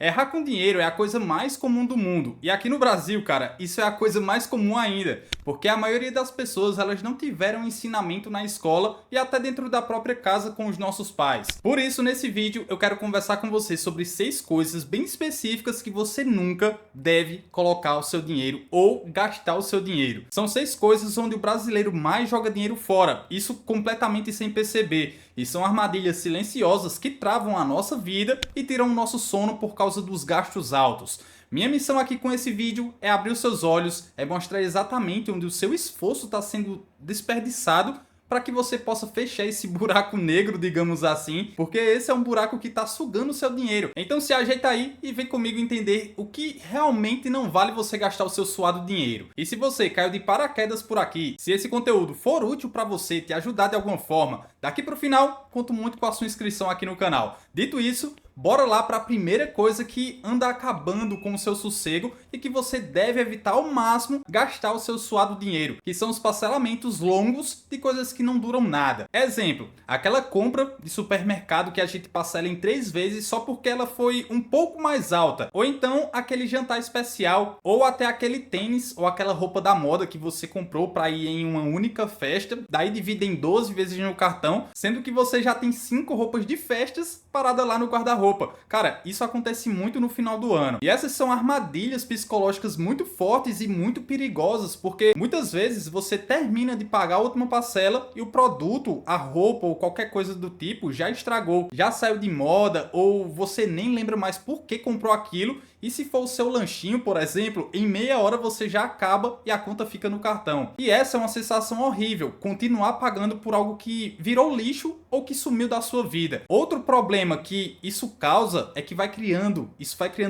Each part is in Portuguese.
Errar com dinheiro é a coisa mais comum do mundo. E aqui no Brasil, cara, isso é a coisa mais comum ainda. Porque a maioria das pessoas, elas não tiveram ensinamento na escola e até dentro da própria casa com os nossos pais. Por isso, nesse vídeo, eu quero conversar com você sobre 6 coisas bem específicas que você nunca deve colocar o seu dinheiro ou gastar o seu dinheiro. São 6 coisas onde o brasileiro mais joga dinheiro fora, isso completamente sem perceber. E são armadilhas silenciosas que travam a nossa vida e tiram o nosso sono por causa dos gastos altos. Minha missão aqui com esse vídeo é abrir os seus olhos, é mostrar exatamente onde o seu esforço está sendo desperdiçado para que você possa fechar esse buraco negro, digamos assim, porque esse é um buraco que está sugando o seu dinheiro. Então se ajeita aí e vem comigo entender o que realmente não vale você gastar o seu suado dinheiro. E se você caiu de paraquedas por aqui, se esse conteúdo for útil para você, te ajudar de alguma forma, daqui para o final, conto muito com a sua inscrição aqui no canal. Dito isso, bora lá para a primeira coisa que anda acabando com o seu sossego e que você deve evitar ao máximo gastar o seu suado dinheiro, que são os parcelamentos longos de coisas que não duram nada. Exemplo, aquela compra de supermercado que a gente parcela em 3 vezes só porque ela foi um pouco mais alta, ou então aquele jantar especial, ou até aquele tênis ou aquela roupa da moda que você comprou para ir em uma única festa, daí divide em 12 vezes no cartão, sendo que você já tem 5 roupas de festas paradas lá no guarda-roupa. Cara, isso acontece muito no final do ano. E essas são armadilhas psicológicas muito fortes e muito perigosas, porque muitas vezes você termina de pagar a última parcela e o produto, a roupa ou qualquer coisa do tipo já estragou, já saiu de moda, ou você nem lembra mais por que comprou aquilo. E se for o seu lanchinho, por exemplo, em meia hora você já acaba e a conta fica no cartão. E essa é uma sensação horrível, continuar pagando por algo que virou lixo ou que sumiu da sua vida. Outro problema que isso causa é que vai criando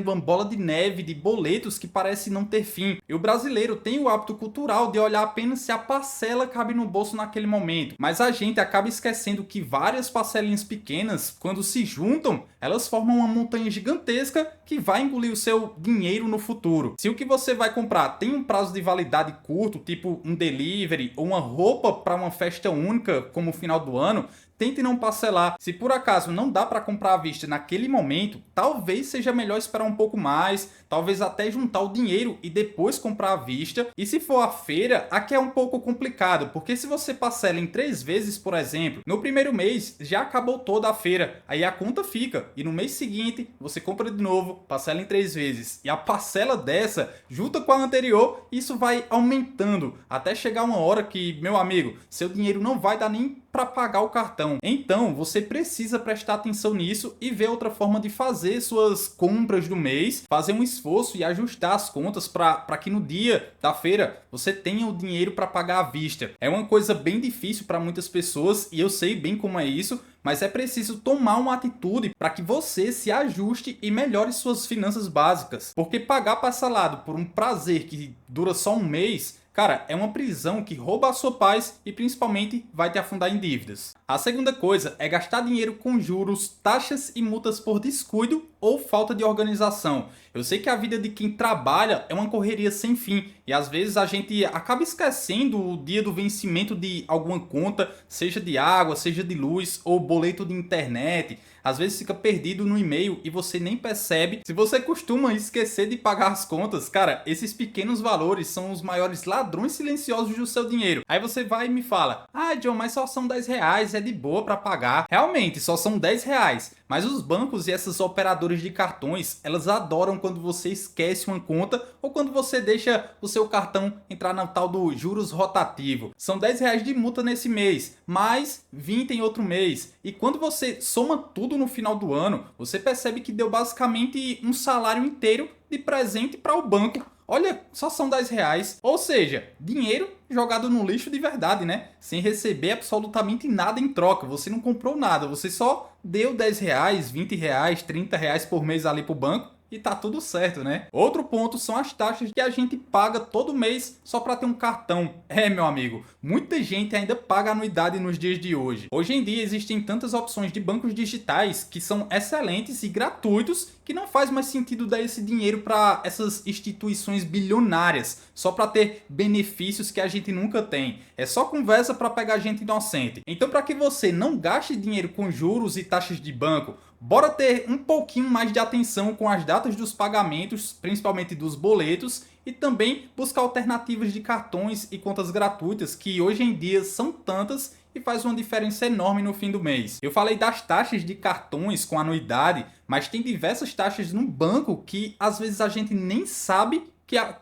uma bola de neve de boletos que parece não ter fim. E o brasileiro tem o hábito cultural de olhar apenas se a parcela cabe no bolso naquele momento. Mas a gente acaba esquecendo que várias parcelinhas pequenas, quando se juntam, elas formam uma montanha gigantesca que vai engolir o seu dinheiro no futuro. Se o que você vai comprar tem um prazo de validade curto, tipo um delivery ou uma roupa para uma festa única, como o final do ano, tente não parcelar. Se por acaso não dá para comprar à vista naquele momento, talvez seja melhor esperar um pouco mais, talvez até juntar o dinheiro e depois comprar à vista. E se for a feira, aqui é um pouco complicado, porque se você parcela em 3 vezes, por exemplo, no primeiro mês já acabou toda a feira, aí a conta fica, e no mês seguinte você compra de novo, parcela em 3 vezes, e a parcela dessa junta com a anterior, isso vai aumentando, até chegar uma hora que, meu amigo, seu dinheiro não vai dar nem para pagar o cartão. Então, você precisa prestar atenção nisso e ver outra forma de fazer suas compras do mês, fazer um esforço e ajustar as contas para que no dia da feira você tenha o dinheiro para pagar à vista. É uma coisa bem difícil para muitas pessoas e eu sei bem como é isso, mas é preciso tomar uma atitude para que você se ajuste e melhore suas finanças básicas. Porque pagar parcelado por um prazer que dura só um mês, cara, é uma prisão que rouba a sua paz e principalmente vai te afundar em dívidas. A segunda coisa é gastar dinheiro com juros, taxas e multas por descuido ou falta de organização. Eu sei que a vida de quem trabalha é uma correria sem fim e às vezes a gente acaba esquecendo o dia do vencimento de alguma conta, seja de água, seja de luz ou boleto de internet. Às vezes fica perdido no e-mail e você nem percebe. Se você costuma esquecer de pagar as contas, cara, esses pequenos valores são os maiores ladrões silenciosos do seu dinheiro. Aí você vai e me fala: ah, John, mas só são 10 reais, é de boa para pagar. Realmente, só são 10 reais. Mas os bancos e essas operadoras de cartões, elas adoram quando você esquece uma conta ou quando você deixa o seu cartão entrar na tal do juros rotativo. São 10 reais de multa nesse mês, mais 20 em outro mês. E quando você soma tudo no final do ano, você percebe que deu basicamente um salário inteiro de presente para o banco. Olha, só são 10 reais. Ou seja, dinheiro jogado no lixo de verdade, né? Sem receber absolutamente nada em troca. Você não comprou nada, você só deu 10 reais, 20 reais, 30 reais por mês ali pro banco. E tá tudo certo, né? Outro ponto são as taxas que a gente paga todo mês só para ter um cartão. É, meu amigo, muita gente ainda paga anuidade nos dias de hoje. Hoje em dia existem tantas opções de bancos digitais que são excelentes e gratuitos que não faz mais sentido dar esse dinheiro para essas instituições bilionárias só para ter benefícios que a gente nunca tem. É só conversa para pegar gente inocente. Então, para que você não gaste dinheiro com juros e taxas de banco, Bora ter um pouquinho mais de atenção com as datas dos pagamentos, principalmente dos boletos, e também buscar alternativas de cartões e contas gratuitas, que hoje em dia são tantas e faz uma diferença enorme no fim do mês. Eu falei das taxas de cartões com anuidade, mas tem diversas taxas no banco que às vezes a gente nem sabe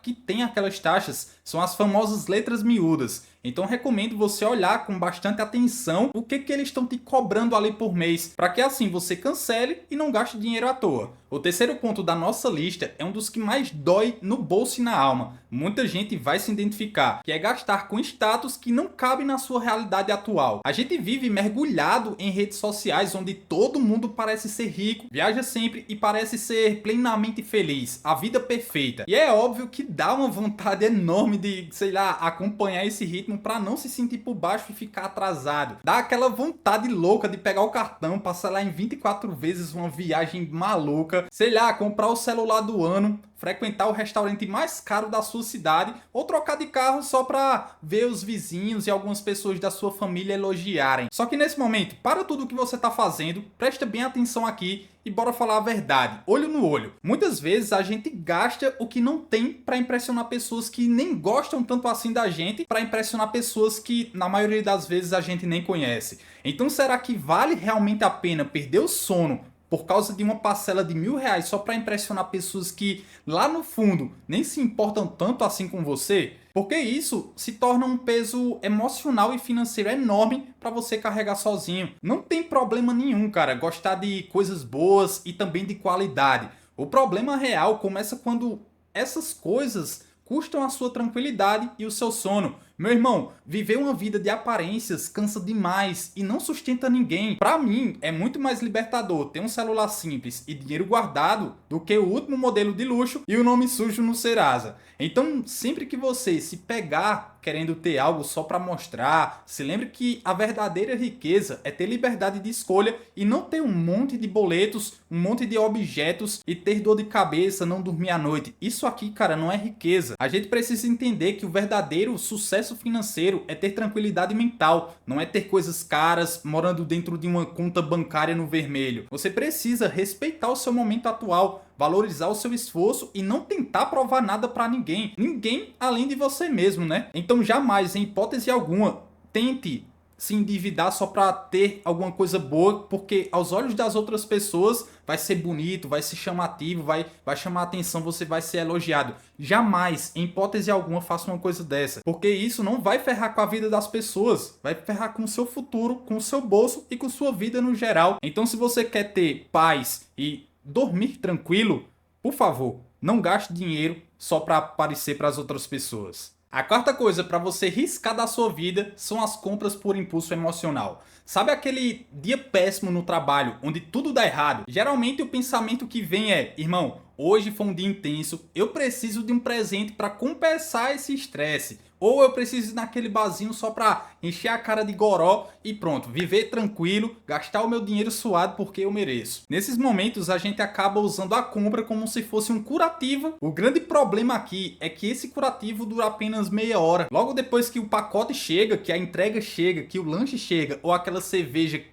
que tem aquelas taxas. São as famosas letras miúdas. Então recomendo você olhar com bastante atenção o que eles estão te cobrando ali por mês, para que assim você cancele e não gaste dinheiro à toa. O terceiro ponto da nossa lista é um dos que mais dói no bolso e na alma. Muita gente vai se identificar, que é gastar com status que não cabe na sua realidade atual. A gente vive mergulhado em redes sociais onde todo mundo parece ser rico, viaja sempre e parece ser plenamente feliz, a vida perfeita. E é óbvio que dá uma vontade enorme de, sei lá, acompanhar esse ritmo para não se sentir por baixo e ficar atrasado. Dá aquela vontade louca de pegar o cartão, passar lá em 24 vezes uma viagem maluca, sei lá, comprar o celular do ano, frequentar o restaurante mais caro da sua cidade ou trocar de carro só para ver os vizinhos e algumas pessoas da sua família elogiarem. Só que nesse momento, para tudo o que você está fazendo, presta bem atenção aqui e bora falar a verdade, olho no olho. Muitas vezes a gente gasta o que não tem para impressionar pessoas que nem gostam tanto assim da gente, para impressionar pessoas que na maioria das vezes a gente nem conhece. Então será que vale realmente a pena perder o sono por causa de uma parcela de R$ 1.000 só para impressionar pessoas que lá no fundo nem se importam tanto assim com você? Porque isso se torna um peso emocional e financeiro enorme para você carregar sozinho. Não tem problema nenhum, cara, gostar de coisas boas e também de qualidade. O problema real começa quando essas coisas custam a sua tranquilidade e o seu sono. Meu irmão, viver uma vida de aparências cansa demais e não sustenta ninguém. Pra mim, é muito mais libertador ter um celular simples e dinheiro guardado do que o último modelo de luxo e o nome sujo no Serasa. Então, sempre que você se pegar querendo ter algo só para mostrar, se lembre que a verdadeira riqueza é ter liberdade de escolha e não ter um monte de boletos, um monte de objetos e ter dor de cabeça, não dormir à noite. Isso aqui, cara, não é riqueza. A gente precisa entender que o verdadeiro sucesso financeiro é ter tranquilidade mental, não é ter coisas caras morando dentro de uma conta bancária no vermelho. Você precisa respeitar o seu momento atual, valorizar o seu esforço e não tentar provar nada para ninguém. Ninguém além de você mesmo, né? Então jamais, em hipótese alguma, tente se endividar só para ter alguma coisa boa, porque aos olhos das outras pessoas vai ser bonito, vai ser chamativo, vai chamar atenção, você vai ser elogiado. Jamais, em hipótese alguma, faça uma coisa dessa, porque isso não vai ferrar com a vida das pessoas, vai ferrar com o seu futuro, com o seu bolso e com sua vida no geral. Então, se você quer ter paz e dormir tranquilo, por favor, não gaste dinheiro só para aparecer para as outras pessoas. A quarta coisa para você riscar da sua vida são as compras por impulso emocional. Sabe aquele dia péssimo no trabalho, onde tudo dá errado? Geralmente o pensamento que vem é: irmão, hoje foi um dia intenso, eu preciso de um presente para compensar esse estresse. Ou eu preciso ir naquele barzinho só para encher a cara de goró e pronto, viver tranquilo, gastar o meu dinheiro suado porque eu mereço. Nesses momentos a gente acaba usando a compra como se fosse um curativo. O grande problema aqui é que esse curativo dura apenas meia hora. Logo depois que o pacote chega, que a entrega chega, que o lanche chega ou aquela cerveja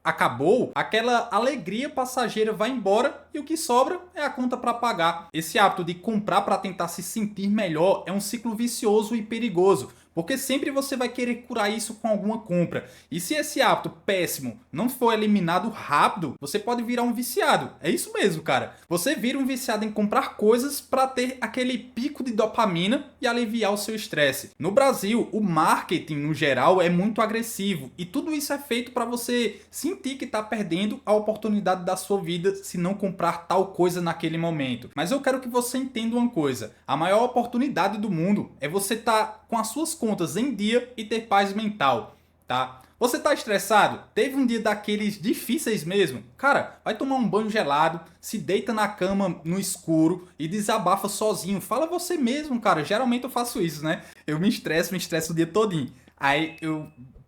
acabou, aquela alegria passageira vai embora e o que sobra é a conta para pagar. Esse hábito de comprar para tentar se sentir melhor é um ciclo vicioso e perigoso, porque sempre você vai querer curar isso com alguma compra. E se esse hábito péssimo não for eliminado rápido, você pode virar um viciado. É isso mesmo, cara. Você vira um viciado em comprar coisas para ter aquele pico de dopamina e aliviar o seu estresse. No Brasil, o marketing no geral é muito agressivo e tudo isso é feito para você sentir que está perdendo a oportunidade da sua vida se não comprar tal coisa naquele momento. Mas eu quero que você entenda uma coisa: a maior oportunidade do mundo é você estar com as suas contas em dia e ter paz mental, tá? Você tá estressado? Teve um dia daqueles difíceis mesmo? Cara, vai tomar um banho gelado, se deita na cama no escuro e desabafa sozinho. Fala você mesmo, cara. Geralmente eu faço isso, né? Eu me estresso o dia todinho. Aí eu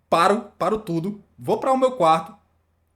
paro tudo, vou para o meu quarto,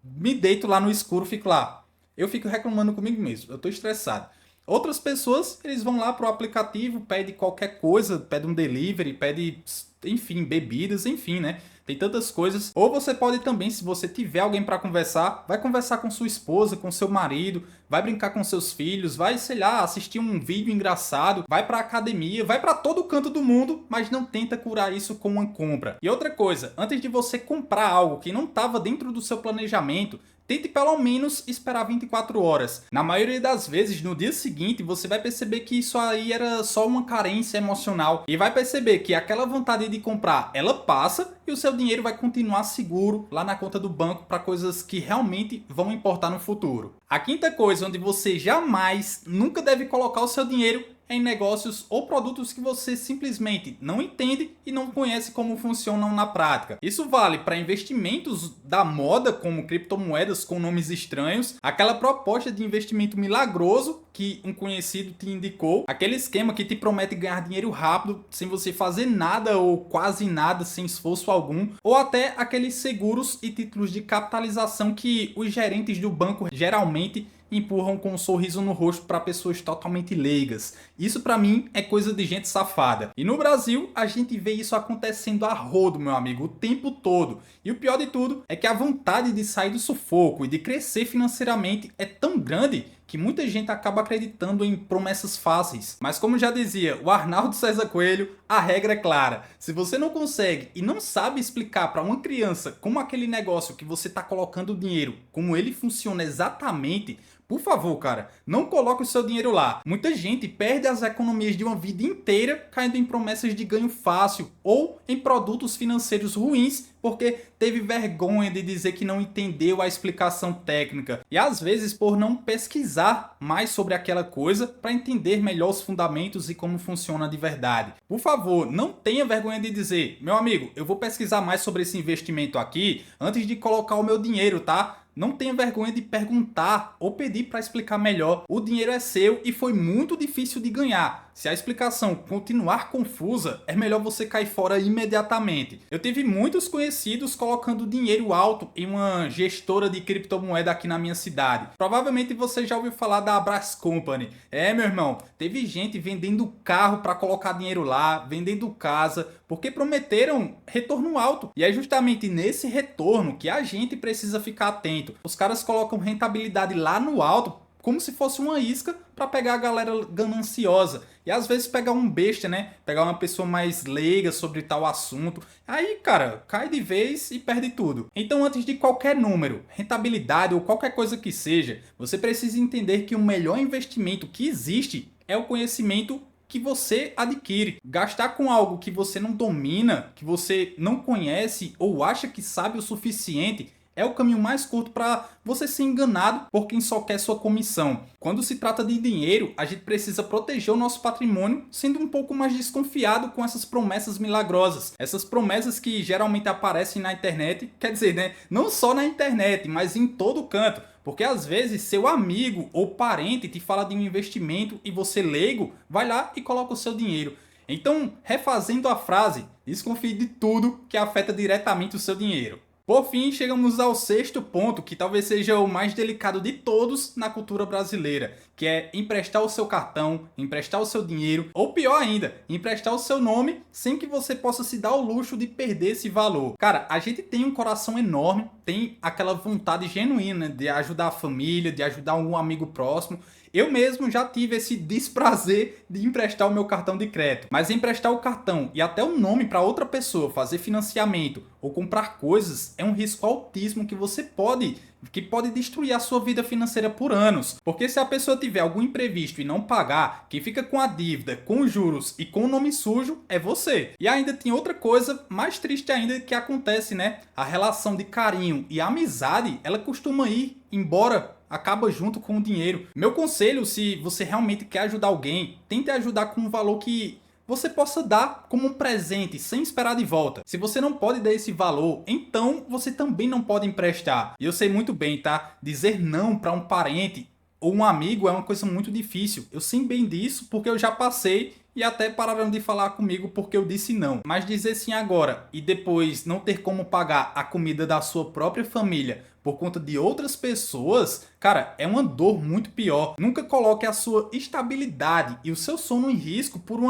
me deito lá no escuro, fico lá. Eu fico reclamando comigo mesmo, eu tô estressado. Outras pessoas, eles vão lá pro aplicativo, pede qualquer coisa, pede um delivery, pede enfim, bebidas, enfim, né? Tem tantas coisas. Ou você pode também, se você tiver alguém para conversar, vai conversar com sua esposa, com seu marido, vai brincar com seus filhos, vai, sei lá, assistir um vídeo engraçado, vai pra academia, vai pra todo canto do mundo, mas não tenta curar isso com uma compra. E outra coisa, antes de você comprar algo que não estava dentro do seu planejamento, tente pelo menos esperar 24 horas. Na maioria das vezes, no dia seguinte, você vai perceber que isso aí era só uma carência emocional e vai perceber que aquela vontade de comprar, ela passa e o seu dinheiro vai continuar seguro lá na conta do banco para coisas que realmente vão importar no futuro. A quinta coisa onde você jamais, nunca deve colocar o seu dinheiro em negócios ou produtos que você simplesmente não entende e não conhece como funcionam na prática. Isso vale para investimentos da moda, como criptomoedas com nomes estranhos, aquela proposta de investimento milagroso que um conhecido te indicou, aquele esquema que te promete ganhar dinheiro rápido sem você fazer nada ou quase nada sem esforço algum, ou até aqueles seguros e títulos de capitalização que os gerentes do banco geralmente empurram com um sorriso no rosto para pessoas totalmente leigas. Isso para mim é coisa de gente safada. E no Brasil a gente vê isso acontecendo a rodo, meu amigo, o tempo todo. E o pior de tudo é que a vontade de sair do sufoco e de crescer financeiramente é tão grande que muita gente acaba acreditando em promessas fáceis. Mas como já dizia o Arnaldo César Coelho, a regra é clara. Se você não consegue e não sabe explicar para uma criança como aquele negócio que você está colocando o dinheiro, como ele funciona exatamente, por favor, cara, não coloque o seu dinheiro lá. Muita gente perde as economias de uma vida inteira caindo em promessas de ganho fácil ou em produtos financeiros ruins porque teve vergonha de dizer que não entendeu a explicação técnica e às vezes por não pesquisar mais sobre aquela coisa para entender melhor os fundamentos e como funciona de verdade. Por favor, não tenha vergonha de dizer, meu amigo, eu vou pesquisar mais sobre esse investimento aqui antes de colocar o meu dinheiro, tá? Não tenha vergonha de perguntar ou pedir para explicar melhor. O dinheiro é seu e foi muito difícil de ganhar. Se a explicação continuar confusa, é melhor você cair fora imediatamente. Eu tive muitos conhecidos colocando dinheiro alto em uma gestora de criptomoeda aqui na minha cidade. Provavelmente você já ouviu falar da Abras Company. É, meu irmão, teve gente vendendo carro para colocar dinheiro lá, vendendo casa, porque prometeram retorno alto. E é justamente nesse retorno que a gente precisa ficar atento. Os caras colocam rentabilidade lá no alto, como se fosse uma isca para pegar a galera gananciosa. E às vezes pegar um besta, né? Pegar uma pessoa mais leiga sobre tal assunto. Aí, cara, cai de vez e perde tudo. Então, antes de qualquer número, rentabilidade ou qualquer coisa que seja, você precisa entender que o melhor investimento que existe é o conhecimento que você adquire. Gastar com algo que você não domina, que você não conhece ou acha que sabe o suficiente, é o caminho mais curto para você ser enganado por quem só quer sua comissão. Quando se trata de dinheiro, a gente precisa proteger o nosso patrimônio, sendo um pouco mais desconfiado com essas promessas milagrosas. Essas promessas que geralmente aparecem na internet, quer dizer, né, não só na internet, mas em todo canto. Porque às vezes seu amigo ou parente te fala de um investimento e você leigo vai lá e coloca o seu dinheiro. Então, refazendo a frase, desconfie de tudo que afeta diretamente o seu dinheiro. Por fim, chegamos ao sexto ponto, que talvez seja o mais delicado de todos na cultura brasileira, que é emprestar o seu cartão, emprestar o seu dinheiro, ou pior ainda, emprestar o seu nome sem que você possa se dar o luxo de perder esse valor. Cara, a gente tem um coração enorme, tem aquela vontade genuína de ajudar a família, de ajudar um amigo próximo. Eu mesmo já tive esse desprazer de emprestar o meu cartão de crédito, mas emprestar o cartão e até o nome para outra pessoa, fazer financiamento ou comprar coisas é um risco altíssimo que pode destruir a sua vida financeira por anos. Porque se a pessoa tiver algum imprevisto e não pagar, quem fica com a dívida, com os juros e com o nome sujo é você. E ainda tem outra coisa mais triste ainda que acontece, né? A relação de carinho e amizade, ela costuma ir embora, acaba junto com o dinheiro. Meu conselho, se você realmente quer ajudar alguém, tente ajudar com um valor que você possa dar como um presente, sem esperar de volta. Se você não pode dar esse valor, então você também não pode emprestar. E eu sei muito bem, tá? Dizer não para um parente ou um amigo é uma coisa muito difícil. Eu sei bem disso porque eu já passei e até pararam de falar comigo porque eu disse não. Mas dizer sim agora e depois não ter como pagar a comida da sua própria família por conta de outras pessoas, cara, é uma dor muito pior. Nunca coloque a sua estabilidade e o seu sono em risco por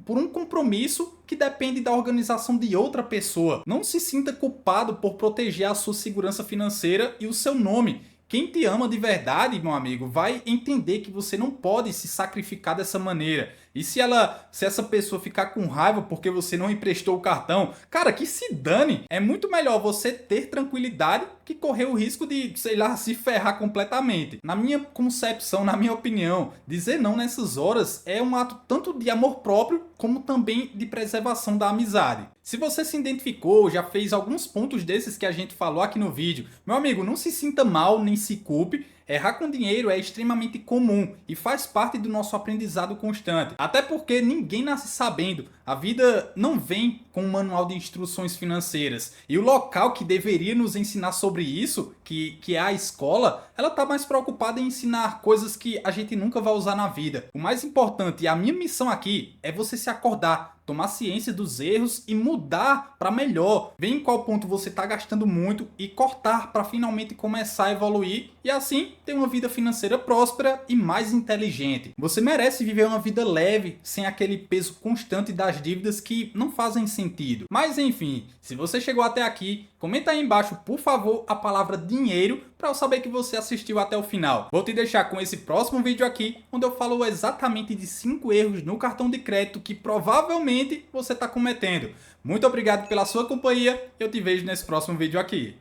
por um compromisso que depende da organização de outra pessoa. Não se sinta culpado por proteger a sua segurança financeira e o seu nome. Quem te ama de verdade, meu amigo, vai entender que você não pode se sacrificar dessa maneira. E se essa pessoa ficar com raiva porque você não emprestou o cartão, cara, que se dane. É muito melhor você ter tranquilidade que correr o risco de, sei lá, se ferrar completamente. Na minha concepção, na minha opinião, dizer não nessas horas é um ato tanto de amor próprio como também de preservação da amizade. Se você se identificou, já fez alguns pontos desses que a gente falou aqui no vídeo, meu amigo, não se sinta mal nem se culpe. Errar com dinheiro é extremamente comum e faz parte do nosso aprendizado constante. Até porque ninguém nasce sabendo. A vida não vem com um manual de instruções financeiras. E o local que deveria nos ensinar sobre isso, que é a escola, ela está mais preocupada em ensinar coisas que a gente nunca vai usar na vida. O mais importante, e a minha missão aqui, é você se acordar, tomar ciência dos erros e mudar para melhor. Ver em qual ponto você está gastando muito e cortar para finalmente começar a evoluir e assim ter uma vida financeira próspera e mais inteligente. Você merece viver uma vida leve, sem aquele peso constante das dívidas que não fazem sentido. Mas enfim, se você chegou até aqui, comenta aí embaixo, por favor, a palavra dinheiro para eu saber que você assistiu até o final. Vou te deixar com esse próximo vídeo aqui, onde eu falo exatamente de 5 erros no cartão de crédito que provavelmente você está cometendo. Muito obrigado pela sua companhia, eu te vejo nesse próximo vídeo aqui.